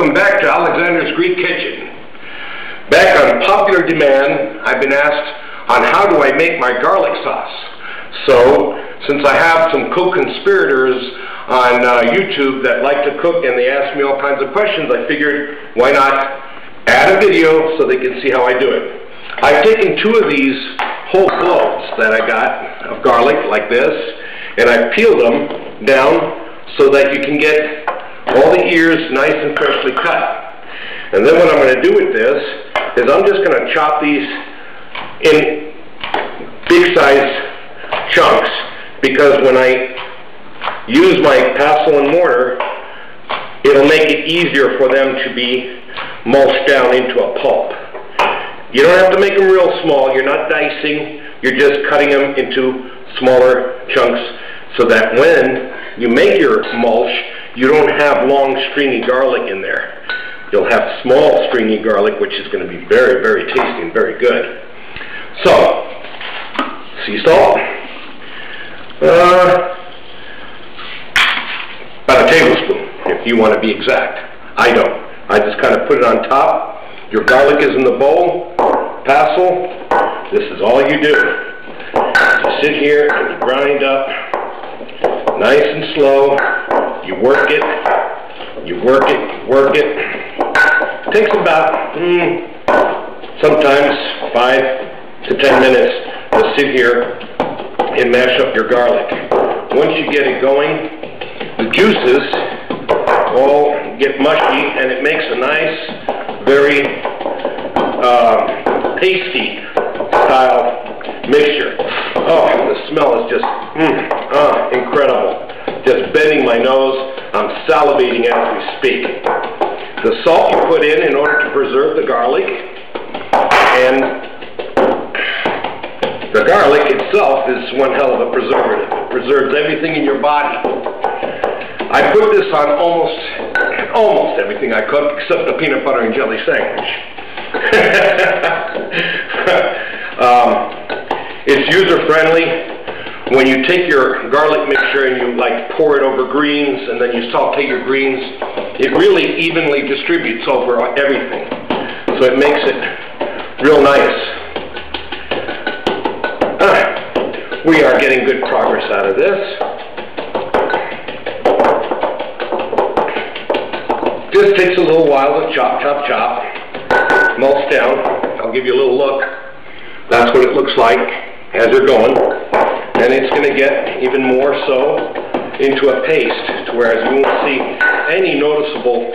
Welcome back to Alexander's Greek Kitchen. Back on popular demand, I've been asked on how do I make my garlic sauce. So, since I have some co-conspirators on YouTube that like to cook and they ask me all kinds of questions, I figured why not add a video so they can see how I do it. I've taken 2 of these whole cloves that I got of garlic like this, and I peeled them down so that you can get all the ears nice and freshly cut. And then what I'm going to do with this is I'm just going to chop these in big size chunks, because when I use my pestle and mortar, it'll make it easier for them to be mulched down into a pulp. You don't have to make them real small. You're not dicing. You're just cutting them into smaller chunks so that when you make your mulch, you don't have long, stringy garlic in there. You'll have small, stringy garlic, which is going to be very, very tasty and very good. So, sea salt. About a tablespoon, if you want to be exact. I don't. I just kind of put it on top. Your garlic is in the bowl. Pestle. This is all you do. You sit here and you grind up nice and slow. You work it, you work it, you work it. It takes about, sometimes 5 to 10 minutes to sit here and mash up your garlic. Once you get it going, the juices all get mushy and it makes a nice, very pasty style mixture. Oh, the smell is just incredible. Just bending my nose. I'm salivating as we speak. The salt you put in order to preserve the garlic, and the garlic itself is one hell of a preservative. It preserves everything in your body. I put this on almost everything I cook except the peanut butter and jelly sandwich. It's user-friendly. When you take your garlic mixture and you pour it over greens and then you saute your greens, it really evenly distributes over everything. So it makes it real nice. We are getting good progress out of this. This takes a little while to chop, chop, chop, mulch down. I'll give you a little look. That's what it looks like as you're going. And it's going to get even more so into a paste, whereas you won't see any noticeable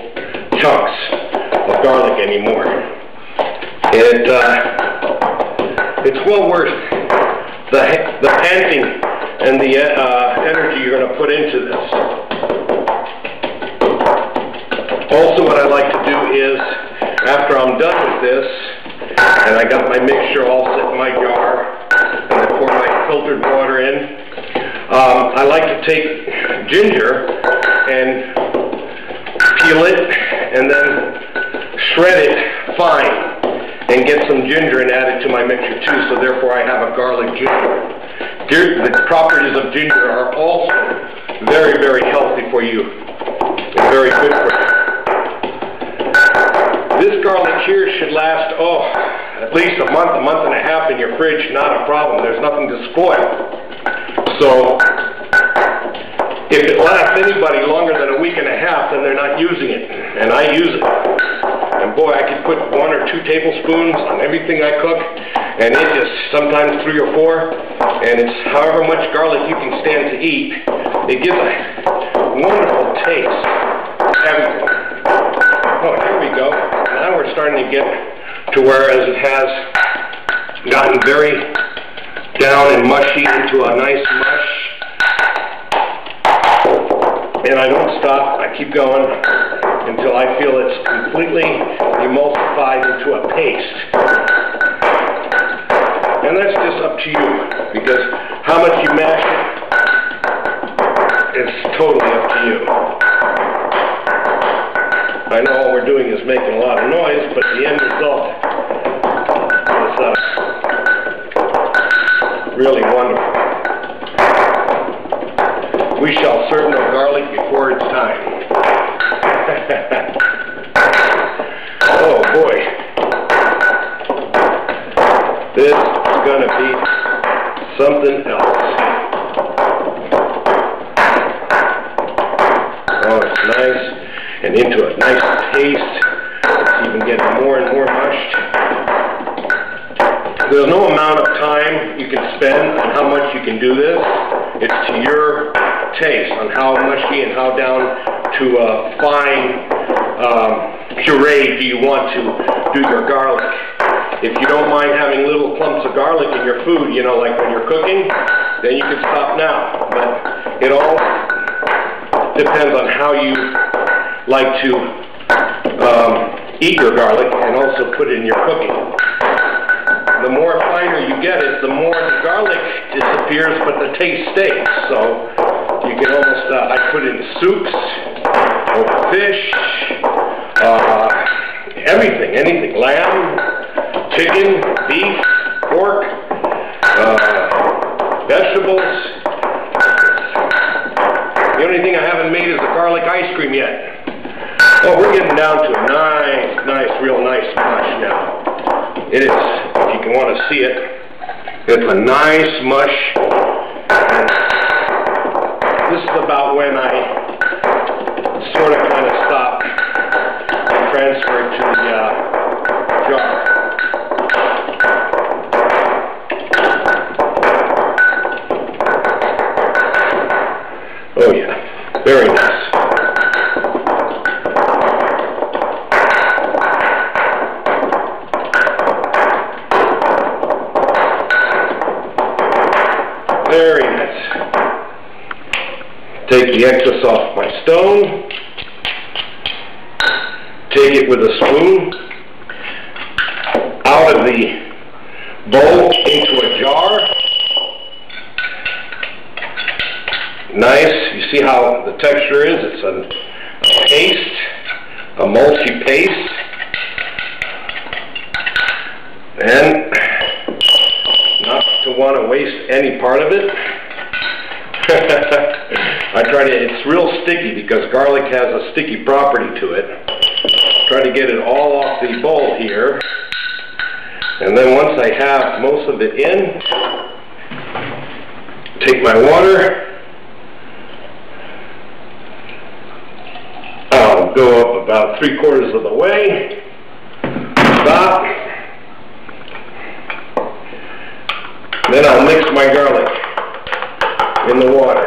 chunks of garlic anymore. It's well worth the panting and the energy you're going to put into this. Also, what I like to do is, after I'm done with this, and I got my mixture all set in my jar, and I pour my filtered water in, I like to take ginger and peel it and then shred it fine and get some ginger and add it to my mixture too, so therefore I have a garlic ginger. The properties of ginger are also very, very healthy for you and very good for you. This garlic here should last, at least a month and a half in your fridge, not a problem. There's nothing to spoil. So, if it lasts anybody longer than a week and a half, then they're not using it. And I use it. And boy, I could put 1 or 2 tablespoons on everything I cook, and it just, sometimes 3 or 4, and it's however much garlic you can stand to eat. It gives a wonderful taste. Everything. Oh, here we go. Now we're starting to get to whereas it has gotten very down and mushy into a nice mush. And I don't stop. I keep going until I feel it's completely emulsified into a paste. And that's just up to you, because how much you mash it is totally up to you. I know all we're doing is making a lot of noise, but the end result is really wonderful. We shall serve no garlic before it's time. something else. Oh, it's nice and into a nice taste. It's even getting more and more mushed. There's no amount of time you can spend on how much you can do this. It's to your taste on how mushy and how down to a fine puree do you want to do your garlic. If you don't mind having little clumps of garlic in your food, you know, like when you're cooking, then you can stop now. But it all depends on how you like to eat your garlic and also put it in your cooking. The more finer you get it, the more the garlic disappears, but the taste stays. So you can almost, I put it in soups, or fish, everything, anything, lamb, chicken, beef, pork, vegetables. The only thing I haven't made is the garlic ice cream yet. Oh, we're getting down to a nice, real nice mush now. It is, if you can want to see it, it's a nice mush. And this is about when I sort of kind of stop and transfer it to the jar. Oh yeah, very nice. Very nice. Take the excess off my stone. Take it with a spoon out of the bowl into a jar. Nice. You see how the texture is? It's a paste, a mulchy paste. And not to want to waste any part of it. I try to, it's real sticky because garlic has a sticky property to it. Try to get it all off the bowl here. And then once I have most of it in, take my water. I'll go up about 3/4 of the way. Stop. Then I'll mix my garlic in the water.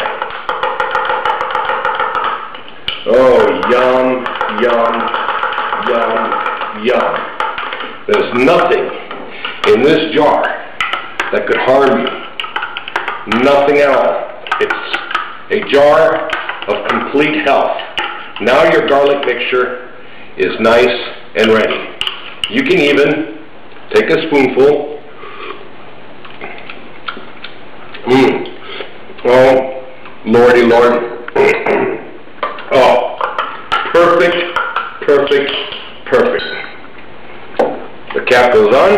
Oh, yum, yum, yum, yum. There's nothing in this jar that could harm you. Nothing at all. It's a jar of complete health. Now your garlic mixture is nice and ready. You can even take a spoonful. Oh, Lordy Lord. Oh, perfect, perfect, perfect. The cap goes on,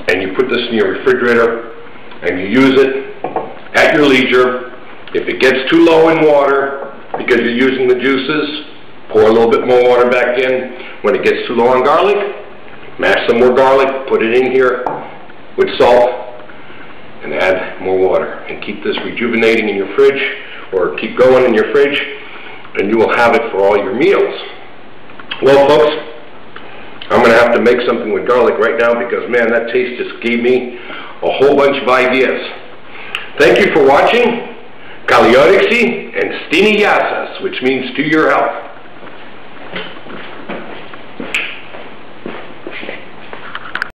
and you put this in your refrigerator, and you use it at your leisure. If it gets too low in water, because you're using the juices, pour a little bit more water back in. When it gets too low on garlic, mash some more garlic, put it in here with salt, and add more water. And keep this rejuvenating in your fridge, or keep going in your fridge, and you will have it for all your meals. Well, folks, I'm going to have to make something with garlic right now because, man, that taste just gave me a whole bunch of ideas. Thank you for watching. Oreksi and stiv, which means to your health.